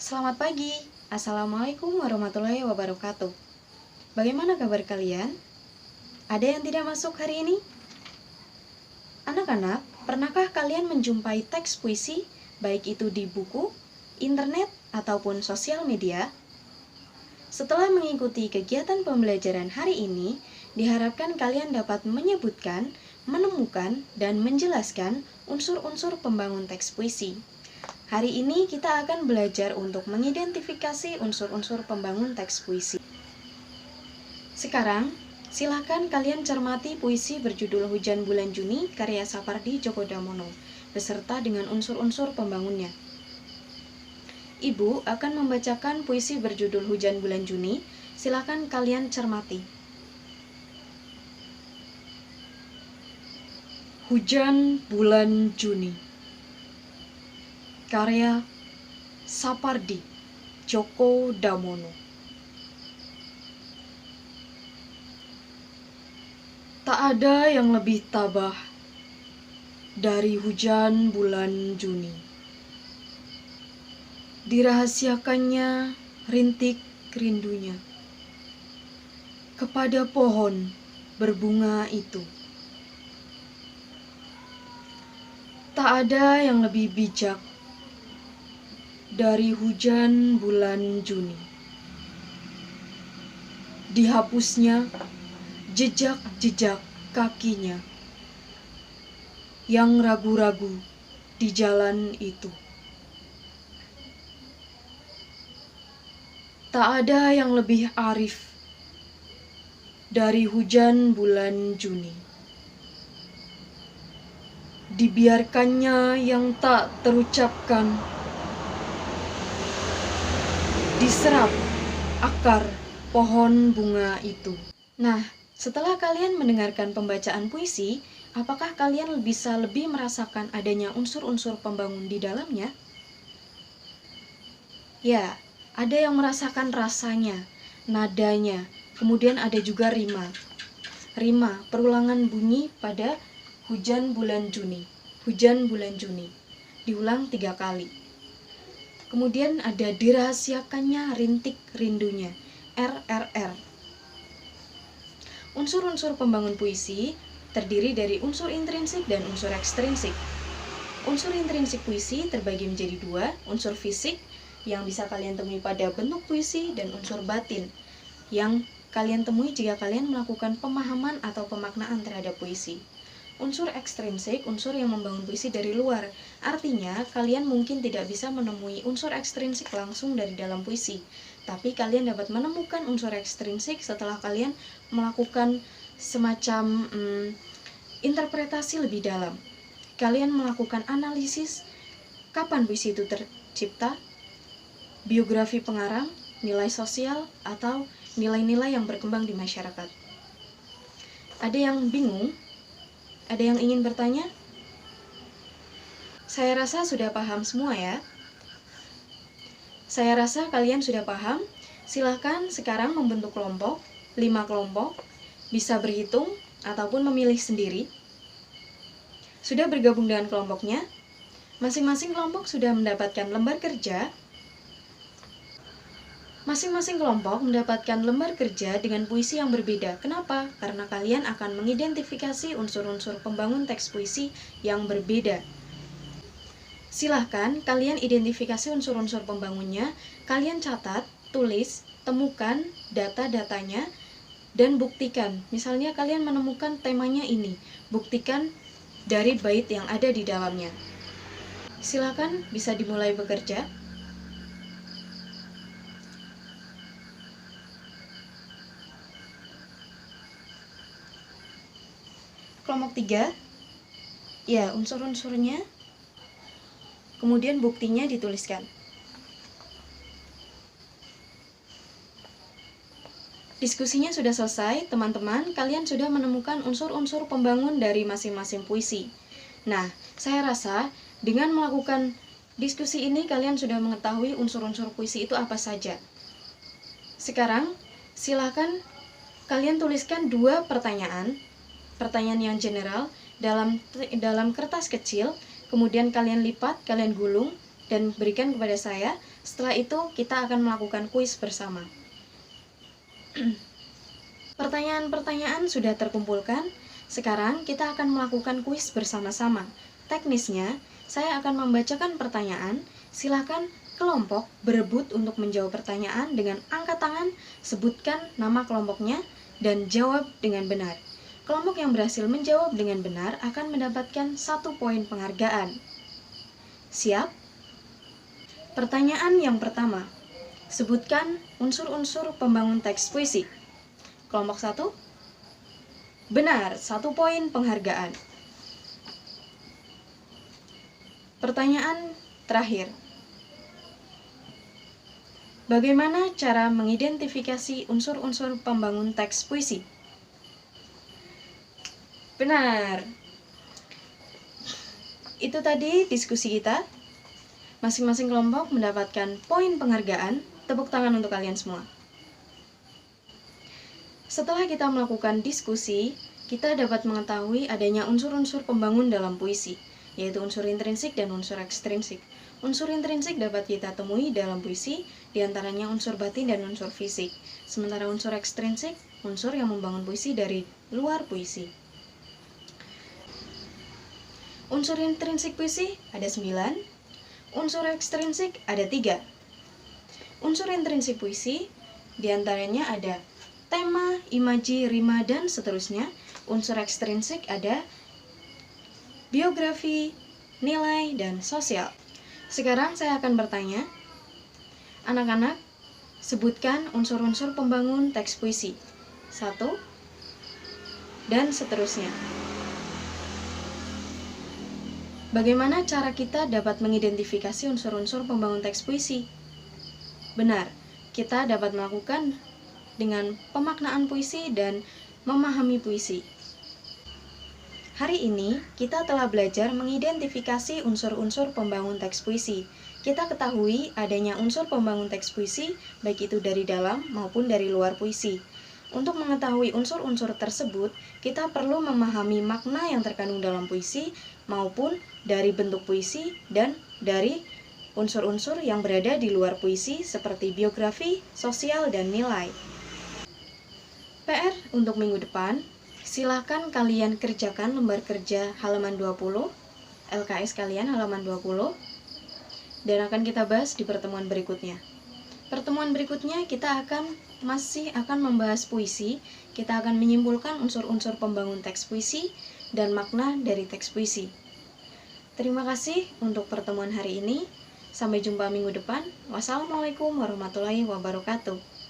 Selamat pagi, Assalamualaikum warahmatullahi wabarakatuh. Bagaimana kabar kalian? Ada yang tidak masuk hari ini? Anak-anak, pernahkah kalian menjumpai teks puisi, baik itu di buku, internet, ataupun sosial media? Setelah mengikuti kegiatan pembelajaran hari ini, diharapkan kalian dapat menyebutkan, menemukan, dan menjelaskan unsur-unsur pembangun teks puisi. Hari ini kita akan belajar untuk mengidentifikasi unsur-unsur pembangun teks puisi. Sekarang, silakan kalian cermati puisi berjudul Hujan Bulan Juni karya Sapardi Djoko Damono, beserta dengan unsur-unsur pembangunnya. Ibu akan membacakan puisi berjudul Hujan Bulan Juni, silakan kalian cermati. Hujan Bulan Juni karya Sapardi Djoko Damono. Tak ada yang lebih tabah dari hujan bulan Juni. Dirahasiakannya rintik rindunya kepada pohon berbunga itu. Tak ada yang lebih bijak dari hujan bulan Juni. Dihapusnya jejak-jejak kakinya yang ragu-ragu di jalan itu. Tak ada yang lebih arif dari hujan bulan Juni. Dibiarkannya yang tak terucapkan diserap akar pohon bunga itu. Nah, setelah kalian mendengarkan pembacaan puisi, apakah kalian bisa lebih merasakan adanya unsur-unsur pembangun di dalamnya? Ya, ada yang merasakan rasanya, nadanya, kemudian ada juga rima. Rima, perulangan bunyi pada hujan bulan Juni. Hujan bulan Juni. Diulang 3 kali. Kemudian ada dirahasiakannya rintik rindunya, RRR. Unsur-unsur pembangun puisi terdiri dari unsur intrinsik dan unsur ekstrinsik. Unsur intrinsik puisi terbagi menjadi 2, unsur fisik yang bisa kalian temui pada bentuk puisi dan unsur batin yang kalian temui jika kalian melakukan pemahaman atau pemaknaan terhadap puisi. Unsur ekstrinsik, unsur yang membangun puisi dari luar. Artinya, kalian mungkin tidak bisa menemui unsur ekstrinsik langsung dari dalam puisi. Tapi kalian dapat menemukan unsur ekstrinsik setelah kalian melakukan semacam interpretasi lebih dalam. Kalian melakukan analisis kapan puisi itu tercipta, biografi pengarang, nilai sosial, atau nilai-nilai yang berkembang di masyarakat. Ada yang bingung? Ada yang ingin bertanya? Saya rasa sudah paham semua ya. Saya rasa kalian sudah paham. Silahkan sekarang membentuk kelompok, 5 kelompok, bisa berhitung ataupun memilih sendiri. Sudah bergabung dengan kelompoknya? Masing-masing kelompok sudah mendapatkan lembar kerja. Masing-masing kelompok mendapatkan lembar kerja dengan puisi yang berbeda. Kenapa? Karena kalian akan mengidentifikasi unsur-unsur pembangun teks puisi yang berbeda. Silahkan kalian identifikasi unsur-unsur pembangunnya, kalian catat, tulis, temukan data-datanya, dan buktikan. Misalnya kalian menemukan temanya ini, buktikan dari bait yang ada di dalamnya. Silahkan bisa dimulai bekerja. Kelompok 3, ya unsur-unsurnya, kemudian buktinya dituliskan. Diskusinya sudah selesai, teman-teman, kalian sudah menemukan unsur-unsur pembangun dari masing-masing puisi. Nah, saya rasa dengan melakukan diskusi ini kalian sudah mengetahui unsur-unsur puisi itu apa saja. Sekarang, silakan kalian tuliskan 2 pertanyaan yang general dalam kertas kecil, kemudian kalian lipat, kalian gulung, dan berikan kepada saya. Setelah itu, kita akan melakukan kuis bersama. Pertanyaan-pertanyaan sudah terkumpulkan. Sekarang kita akan melakukan kuis bersama-sama. Teknisnya, saya akan membacakan pertanyaan. Silakan kelompok berebut untuk menjawab pertanyaan dengan angkat tangan, sebutkan nama kelompoknya, dan jawab dengan benar. Kelompok yang berhasil menjawab dengan benar akan mendapatkan 1 poin penghargaan. Siap? Pertanyaan yang pertama. Sebutkan unsur-unsur pembangun teks puisi. Kelompok 1. Benar, 1 poin penghargaan. Pertanyaan terakhir. Bagaimana cara mengidentifikasi unsur-unsur pembangun teks puisi? Benar. Itu tadi diskusi kita. Masing-masing kelompok mendapatkan poin penghargaan. Tepuk tangan untuk kalian semua. Setelah kita melakukan diskusi, kita dapat mengetahui adanya unsur-unsur pembangun dalam puisi, yaitu unsur intrinsik dan unsur ekstrinsik. Unsur intrinsik dapat kita temui dalam puisi, diantaranya unsur batin dan unsur fisik. Sementara unsur ekstrinsik, unsur yang membangun puisi dari luar puisi. Unsur intrinsik puisi ada 9, unsur ekstrinsik ada 3. Unsur intrinsik puisi diantaranya ada tema, imaji, rima, dan seterusnya. Unsur ekstrinsik ada biografi, nilai, dan sosial. Sekarang saya akan bertanya, anak-anak, sebutkan unsur-unsur pembangun teks puisi. 1, dan seterusnya. Bagaimana cara kita dapat mengidentifikasi unsur-unsur pembangun teks puisi? Benar, kita dapat melakukan dengan pemaknaan puisi dan memahami puisi. Hari ini, kita telah belajar mengidentifikasi unsur-unsur pembangun teks puisi. Kita ketahui adanya unsur pembangun teks puisi, baik itu dari dalam maupun dari luar puisi. Untuk mengetahui unsur-unsur tersebut, kita perlu memahami makna yang terkandung dalam puisi, maupun dari bentuk puisi dan dari unsur-unsur yang berada di luar puisi seperti biografi, sosial, dan nilai. PR untuk minggu depan, silakan kalian kerjakan lembar kerja halaman 20, LKS kalian halaman 20, dan akan kita bahas di pertemuan berikutnya. Pertemuan berikutnya kita masih akan membahas puisi, kita akan menyimpulkan unsur-unsur pembangun teks puisi dan makna dari teks puisi. Terima kasih untuk pertemuan hari ini, sampai jumpa minggu depan. Wassalamualaikum warahmatullahi wabarakatuh.